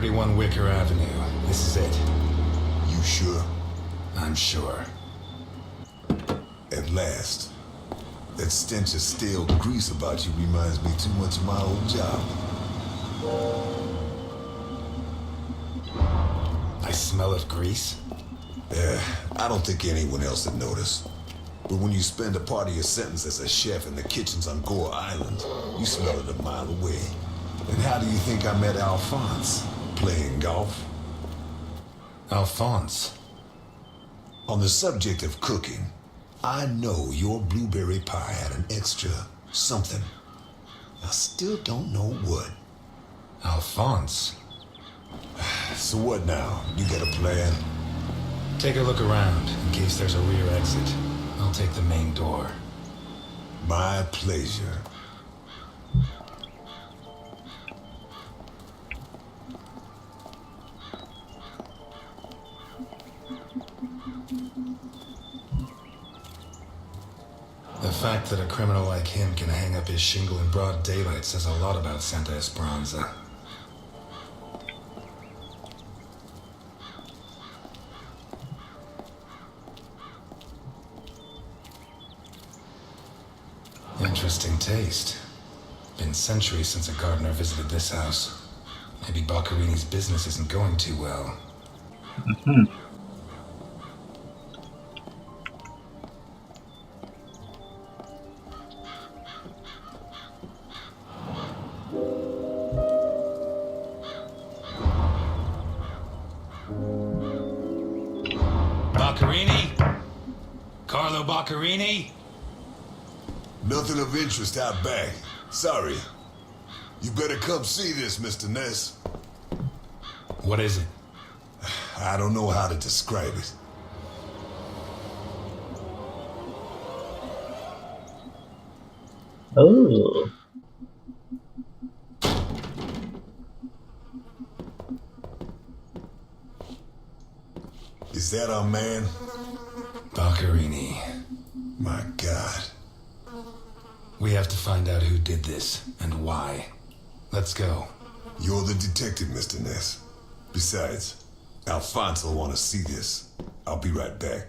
31 Wicker Avenue. This is it. You sure? I'm sure. At last. That stench of stale grease about you reminds me too much of my old job. I smell of grease? I don't think anyone else would notice. But when you spend a part of your sentence as a chef in the kitchens on Gore Island, you smell it a mile away. And how do you think I met Alphonse? Playing golf? Alphonse? On the subject of cooking, I know your blueberry pie had an extra something. I still don't know what. Alphonse? So what now? You got a plan? Take a look around, in case there's a rear exit. I'll take the main door. My pleasure. The fact that a criminal like him can hang up his shingle in broad daylight says a lot about Santa Esperanza. Interesting taste. Been centuries since a gardener visited this house. Maybe Boccarini's business isn't going too well. Boccarini? Carlo Boccarini? Nothing of interest out back. Sorry. You better come see this, Mr. Ness. What is it? I don't know how to describe it. Oh. Is that our man? Boccarini. My God. We have to find out who did this and why. Let's go. You're the detective, Mr. Ness. Besides, Alphonse will want to see this. I'll be right back.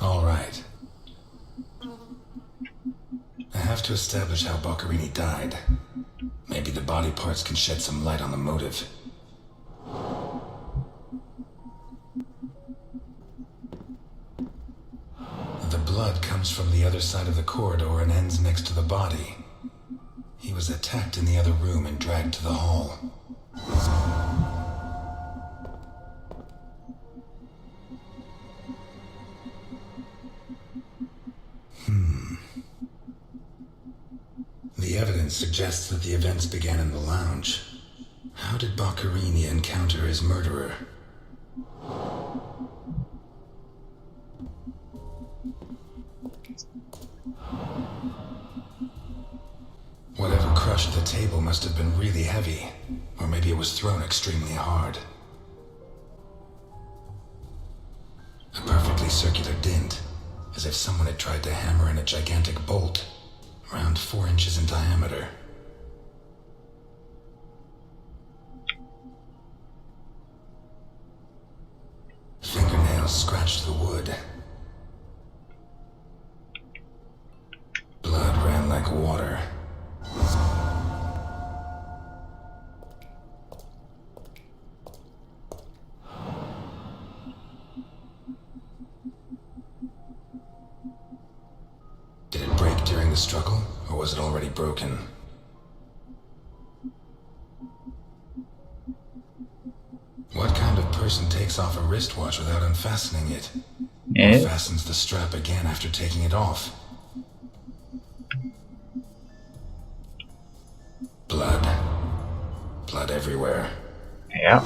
All right. I have to establish how Boccarini died. Maybe the body parts can shed some light on the motive. The blood comes from the other side of the corridor and ends next to the body. He was attacked in the other room and dragged to the hall. The evidence suggests that the events began in the lounge. How did Boccarini encounter his murderer? Whatever crushed the table must have been really heavy, or maybe it was thrown extremely hard. A perfectly circular dint, as if someone had tried to hammer in a gigantic bolt, around 4 inches in diameter. Fingernails scratched the wood. Blood ran like water. Did it break during the struggle, or was it already broken? What kind of person takes off a wristwatch without unfastening it? Or fastens the strap again after taking it off? Blood. Blood everywhere. Yeah.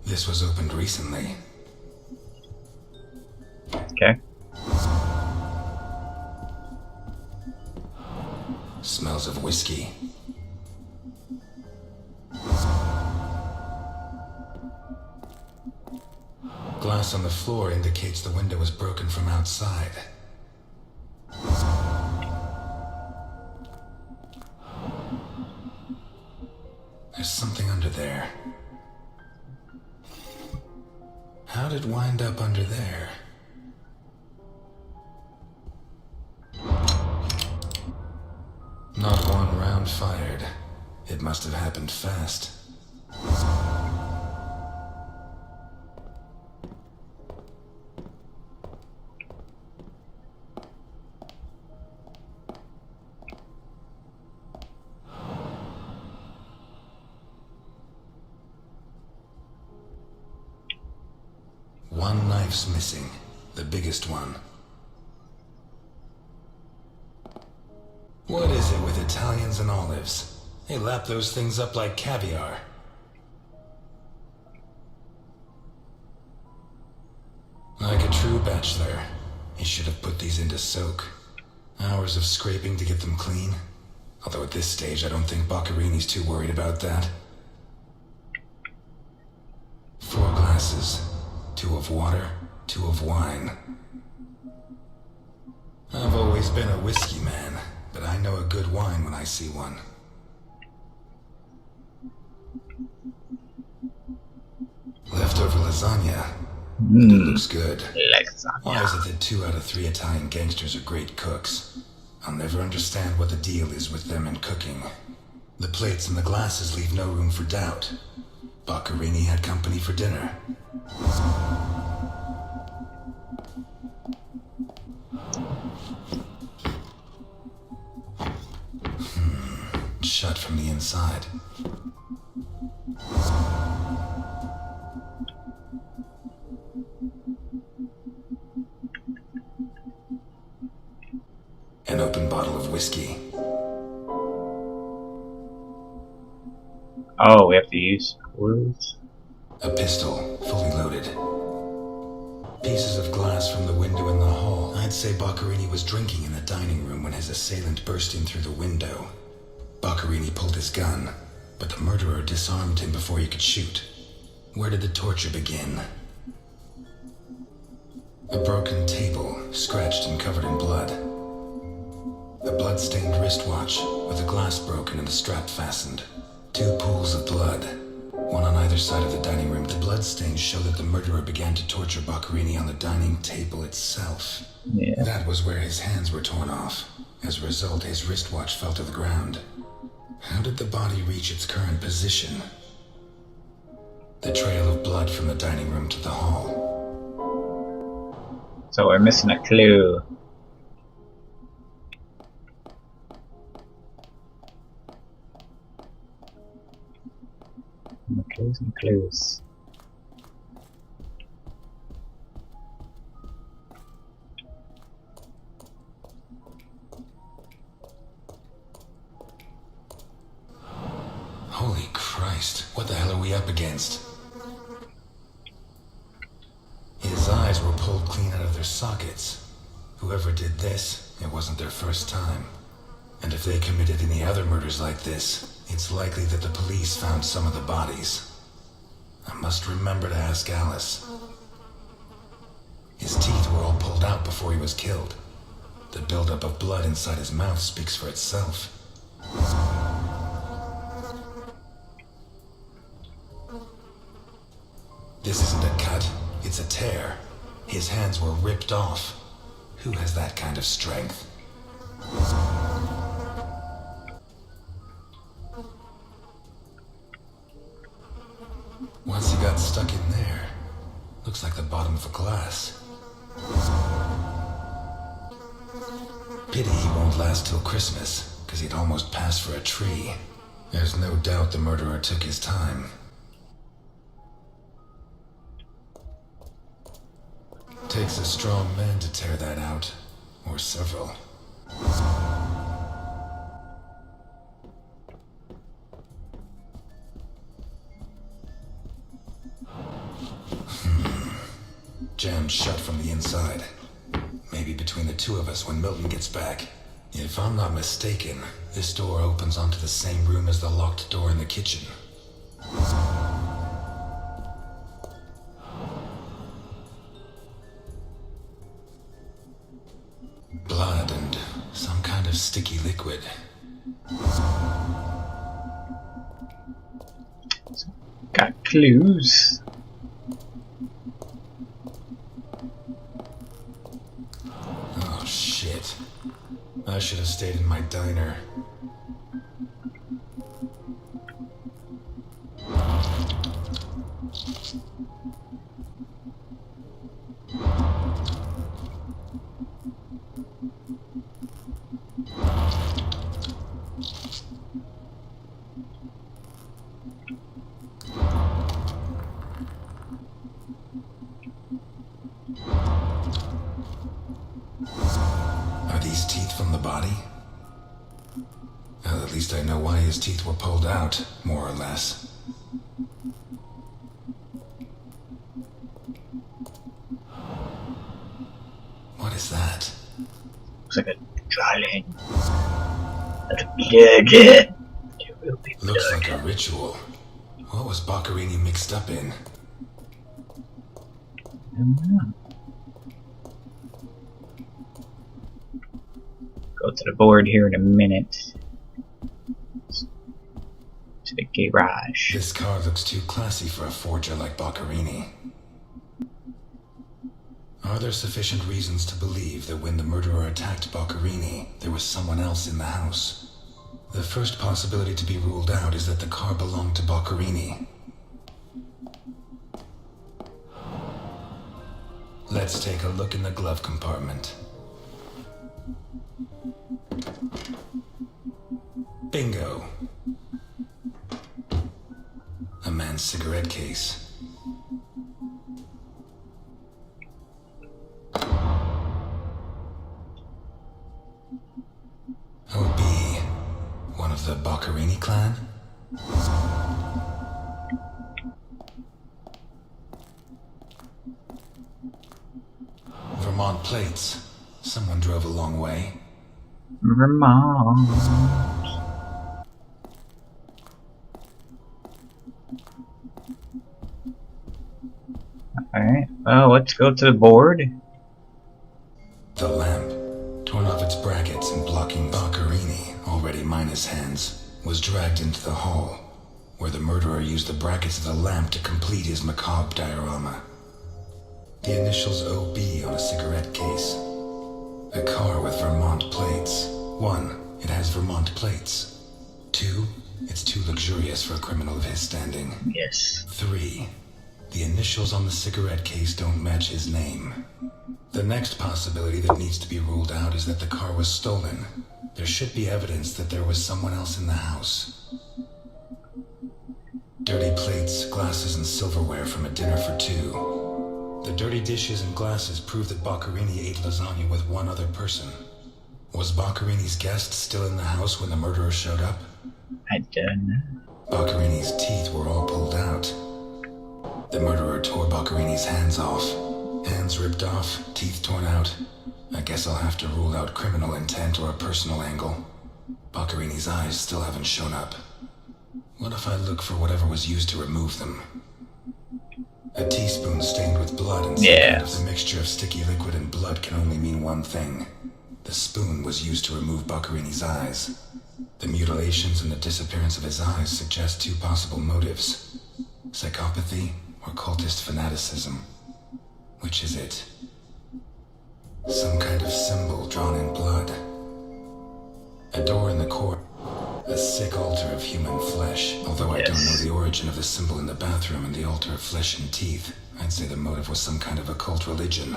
This was opened recently. Okay. Smells of whiskey. Glass glass on the floor indicates the window was broken from outside. There's something under there. How'd it wind up under there? Not one round fired. It must have happened fast. One knife's missing, the biggest one. What is it with Italians and olives? They lap those things up like caviar. Like a true bachelor, he should have put these into soak. Hours of scraping to get them clean. Although at this stage I don't think Boccarini's too worried about that. 4 glasses. 2 of water, 2 of wine. I've always been a whiskey man, but I know a good wine when I see one. Leftover lasagna. It looks good. Why is it that 2 out of 3 Italian gangsters are great cooks? I'll never understand what the deal is with them in cooking. The plates and the glasses leave no room for doubt. Boccarini had company for dinner. Shut from the inside. An open bottle of whiskey. Oh, we have to use clues? A pistol, fully loaded. Pieces of glass from the window in the hall. I'd say Boccarini was drinking in the dining room when his assailant burst in through the window. Boccarini pulled his gun, but the murderer disarmed him before he could shoot. Where did the torture begin? A broken table, scratched and covered in blood. A blood-stained wristwatch with the glass broken and the strap fastened. 2 pools of blood, one on either side of the dining room. The bloodstains show that the murderer began to torture Boccarini on the dining table itself. Yeah. That was where his hands were torn off. As a result, his wristwatch fell to the ground. How did the body reach its current position? The trail of blood from the dining room to the hall. So we're missing a clue. Clues and clues. Holy Christ, what the hell are we up against? His eyes were pulled clean out of their sockets. Whoever did this, it wasn't their first time. And if they committed any other murders like this, it's likely that the police found some of the bodies. I must remember to ask Alice. His teeth were all pulled out before he was killed. The buildup of blood inside his mouth speaks for itself. This isn't a cut, it's a tear. His hands were ripped off. Who has that kind of strength? Once he got stuck in there, looks like the bottom of a glass. Pity he won't last till Christmas, because he'd almost pass for a tree. There's no doubt the murderer took his time. Takes a strong man to tear that out, or several. Jammed shut from the inside. Maybe between the 2 of us when Milton gets back. If I'm not mistaken, this door opens onto the same room as the locked door in the kitchen. loaded. Got clues. Oh shit. I should have stayed in my diner. Are these teeth from the body? Well, at least I know why his teeth were pulled out, more or less. What is that? Looks like a drawing. There's blood. There will be blood. Looks like a ritual. What was Boccherini mixed up in? I don't know. Go to the board here in a minute. To the garage. This car looks too classy for a forger like Boccherini. Are there sufficient reasons to believe that when the murderer attacked Boccherini, there was someone else in the house? The first possibility to be ruled out is that the car belonged to Boccherini. Let's take a look in the glove compartment. Bingo. A man's cigarette case. OB, one of the Boccherini clan? Vermont plates. Someone drove a long way. Vermont. Alright, well, let's go to the board. The lamp, torn off its brackets and blocking Boccherini, already minus hands, was dragged into the hall, where the murderer used the brackets of the lamp to complete his macabre diorama. The initials OB on a cigarette case. A car with Vermont plates. 1, it has Vermont plates. 2, it's too luxurious for a criminal of his standing. Yes. 3, the initials on the cigarette case don't match his name. The next possibility that needs to be ruled out is that the car was stolen. There should be evidence that there was someone else in the house. Dirty plates, glasses, and silverware from a dinner for 2. The dirty dishes and glasses prove that Boccherini ate lasagna with one other person. Was Boccherini's guest still in the house when the murderer showed up? I don't know. Boccherini's teeth were all pulled out. The murderer tore Boccherini's hands off. Hands ripped off, teeth torn out. I guess I'll have to rule out criminal intent or a personal angle. Boccherini's eyes still haven't shown up. What if I look for whatever was used to remove them? A teaspoon stained with blood and some kind of the mixture of sticky liquid and blood can only mean one thing. The spoon was used to remove Boccherini's eyes. The mutilations and the disappearance of his eyes suggest 2 possible motives. Psychopathy or cultist fanaticism. Which is it? Some kind of symbol drawn in blood. A door in the court. A sick altar of human flesh. Although I don't know the origin of the symbol in the bathroom and the altar of flesh and teeth, I'd say the motive was some kind of occult religion.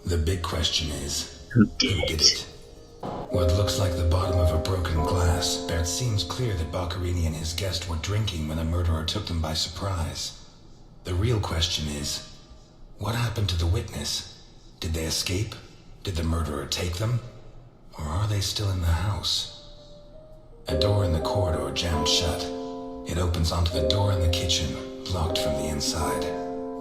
The big question is, who did it? What looks like the bottom of a broken glass, but it seems clear that Boccherini and his guest were drinking when the murderer took them by surprise. The real question is, what happened to the witness? Did they escape? Did the murderer take them? Or are they still in the house? A door in the corridor jammed shut. It opens onto the door in the kitchen, locked from the inside.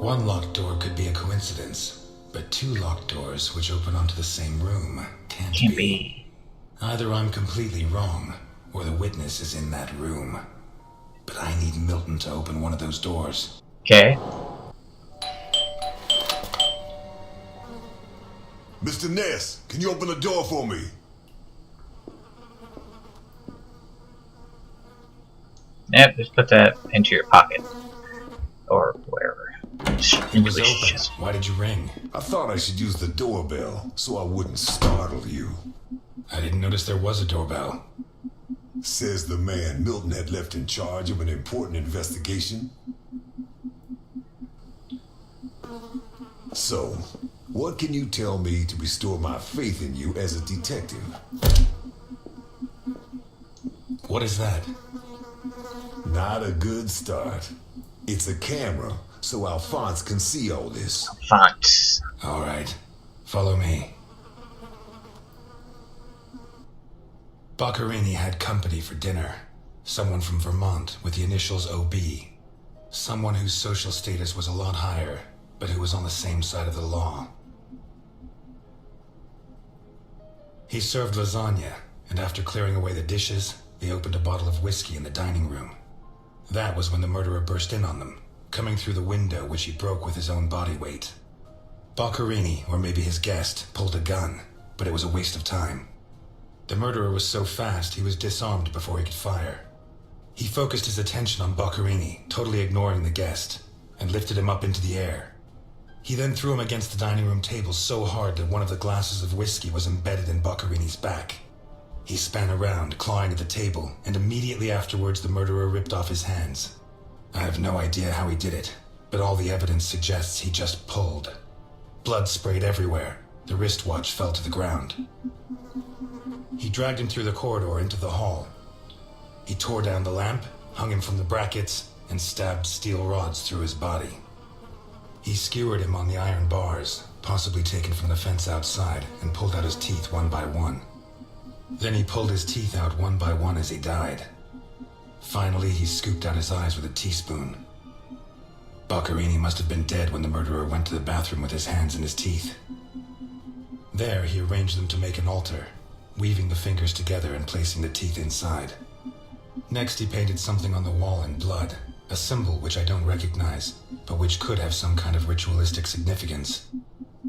One locked door could be a coincidence, but 2 locked doors which open onto the same room can't be. Either I'm completely wrong, or the witness is in that room. But I need Milton to open one of those doors. Okay. Mr. Ness, can you open the door for me? Yep, just put that into your pocket. Or wherever. It was open. Why did you ring? I thought I should use the doorbell so I wouldn't startle you. I didn't notice there was a doorbell. Says the man Milton had left in charge of an important investigation. So, what can you tell me to restore my faith in you as a detective? What is that? Not a good start. It's a camera, so Alphonse can see all this. Fonts. All right. Follow me. Boccherini had company for dinner. Someone from Vermont with the initials OB. Someone whose social status was a lot higher, but who was on the same side of the law. He served lasagna, and after clearing away the dishes, they opened a bottle of whiskey in the dining room. That was when the murderer burst in on them, coming through the window which he broke with his own body weight. Boccherini, or maybe his guest, pulled a gun, but it was a waste of time. The murderer was so fast he was disarmed before he could fire. He focused his attention on Boccherini, totally ignoring the guest, and lifted him up into the air. He then threw him against the dining room table so hard that one of the glasses of whiskey was embedded in Boccherini's back. He span around, clawing at the table, and immediately afterwards the murderer ripped off his hands. I have no idea how he did it, but all the evidence suggests he just pulled. Blood sprayed everywhere. The wristwatch fell to the ground. He dragged him through the corridor into the hall. He tore down the lamp, hung him from the brackets, and stabbed steel rods through his body. He skewered him on the iron bars, possibly taken from the fence outside, and pulled out his teeth one by one. Then he pulled his teeth out one by one as he died. Finally, he scooped out his eyes with a teaspoon. Boccherini must have been dead when the murderer went to the bathroom with his hands in his teeth. There, he arranged them to make an altar, weaving the fingers together and placing the teeth inside. Next, he painted something on the wall in blood, a symbol which I don't recognize, but which could have some kind of ritualistic significance.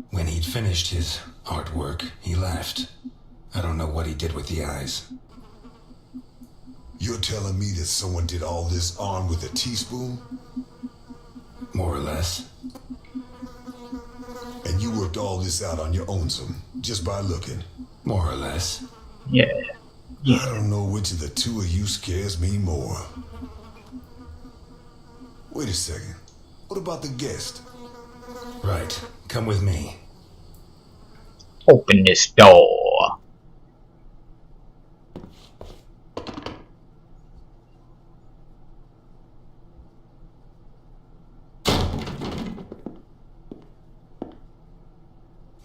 When he'd finished his artwork, he left. I don't know what he did with the eyes. You're telling me that someone did all this armed with a teaspoon? More or less. And you worked all this out on your own, just by looking? More or less. Yeah. I don't know which of the two of you scares me more. Wait a second. What about the guest? Right. Come with me. Open this door.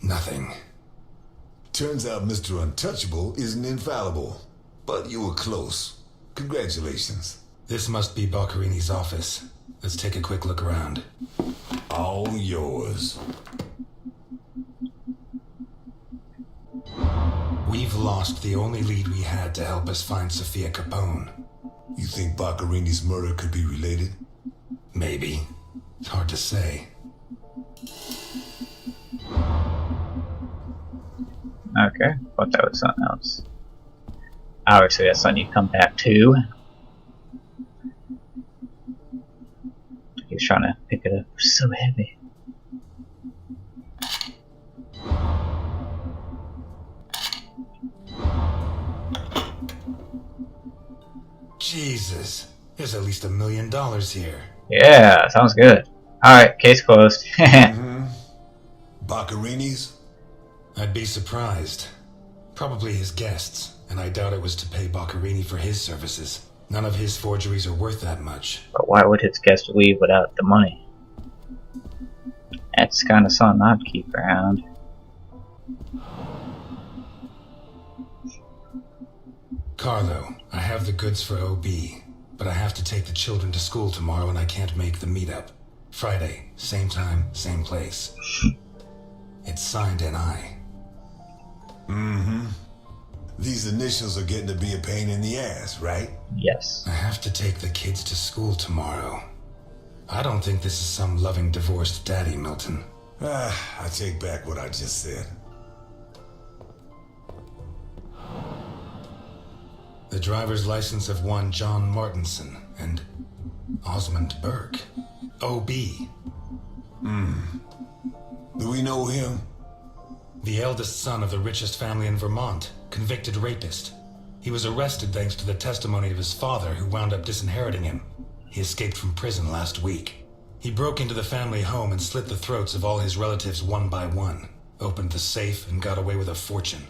Nothing. Turns out Mr. Untouchable isn't infallible. But you were close. Congratulations. This must be Boccherini's office. Let's take a quick look around. All yours. We've lost the only lead we had to help us find Sophia Capone. You think Boccherini's murder could be related? Maybe. It's hard to say. Okay, thought that was something else. Obviously, that's something you come back to. He was trying to pick it up. It was so heavy. Jesus, there's at least $1 million here. Yeah, sounds good. Alright, case closed. Boccherini's? I'd be surprised. Probably his guests, and I doubt it was to pay Boccherini for his services. None of his forgeries are worth that much. But why would his guest leave without the money? That's kind of something I'd keep around. Carlo, I have the goods for OB, but I have to take the children to school tomorrow and I can't make the meetup. Friday, same time, same place. It's signed NI. These initials are getting to be a pain in the ass, right? Yes. I have to take the kids to school tomorrow. I don't think this is some loving divorced daddy, Milton. I take back what I just said. The driver's license of one John Martinson and Osmond Burke. O.B. Do we know him? The eldest son of the richest family in Vermont, convicted rapist. He was arrested thanks to the testimony of his father, who wound up disinheriting him. He escaped from prison last week. He broke into the family home and slit the throats of all his relatives one by one, opened the safe, and got away with a fortune.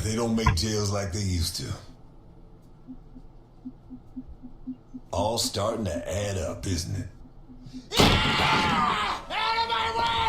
They don't make jails like they used to. All starting to add up, isn't it? Out of my way!